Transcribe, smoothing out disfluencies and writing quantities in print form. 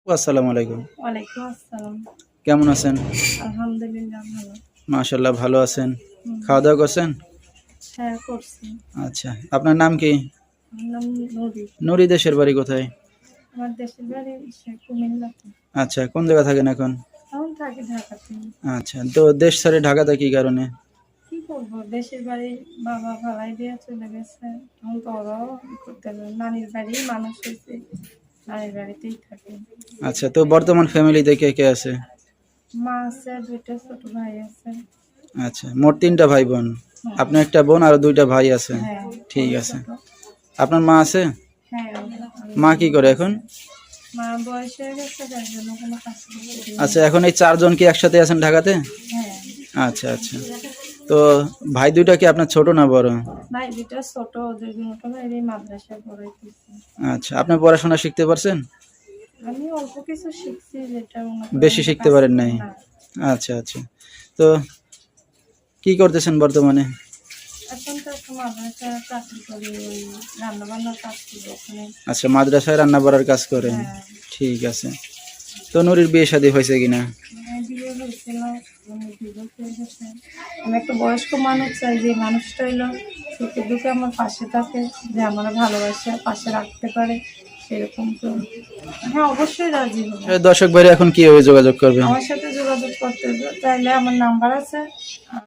আসসালামু আলাইকুম। ওয়ালাইকুম আসসালাম। কেমন আছেন? আলহামদুলিল্লাহ ভালো। মাশাআল্লাহ ভালো আছেন। হুম। খাওয়া-দাওয়া করছেন? হ্যাঁ, করছি। আচ্ছা। আপনার নাম কি? আমার নাম নূরি। নুরি দেশের বাড়ি কোথায়? আমার দেশের বাড়ি কুমিল্লাতে। আচ্ছা, কোন জায়গায় থাকেন এখন? এখন থাকি ঢাকাতে। আচ্ছা। তো দেশ ছেড়ে ঢাকাতে কি কারণে? কি করবো? দেশের বাড়ি বাবা ফালাই দিয়ে চলে গেছে। এখন তো ওরাও করতে পারে না। নানির বাড়ি মানুষ হয়েছে। নানির বাড়িতেই থাকি। আচ্ছা, তো বর্তমান ফ্যামিলিতে কে আছে? মা আছে, ২ টা ছোট ভাই আছে। আচ্ছা, মোট ৩ টা ভাই বোন। হুম। আপনার একটা বোন আর ২ টা ভাই আছে। হ্যাঁ, ঠিক আমি আছে। ছোট। আপনার মা আছে? হ্যাঁ, মা কি করে এখন? মা বয়স হয়ে গেছে যার জন্য কোনো কাজ করতে পারি আচ্ছা, না। এখন এই ৪ জন কি একসাথে আছেন ঢাকাতে? হ্যাঁ। আচ্ছা, আচ্ছা। তো ভাই ২ টা কি আপনার ছোট না বড়? ভাই ২ টা ছোট, ওদের দুটো ভাইয়েরই মাদ্রাসায় পড়াইতেছি। আচ্ছা, আপনি পড়াশোনা শিখতে পারছেন? আমি অল্প কিছু শিখছি যেটা মনে করেন বেশি যে শিখতে কাজ পারেন নাই? না। আচ্ছা, আচ্ছা। তো কি করতেছেন বর্তমানে? এখন তো একটা মাদ্রাসায় চাকরি করি, ওই রান্না-বান্নার কাজ করি ওখানে। আচ্ছা, মাদ্রাসায় রান্না বাড়ার কাজ করেন। হ্যাঁ, ঠিক আছে। তো নুরির বিয়ে শাদী হয়েছে কিনা? বিয়ে হয়েছিল, ডিভোর্স হয়ে গেছে। আমি একটা বয়স্ক মানুষ চাই যে মানুষটা হইলো সুখে দুঃখে আমার পাশে থাকে, যে আমার ভালোবাসে পাশে রাখতে পারে সেরকম তো। হ্যাঁ, অবশ্যই রাজি হব। দর্শক ভাইরা এখন কিভাবে যোগাযোগ করবে? আমার সাথে যোগাযোগ করতে চাইলে আমার নাম্বার আছে।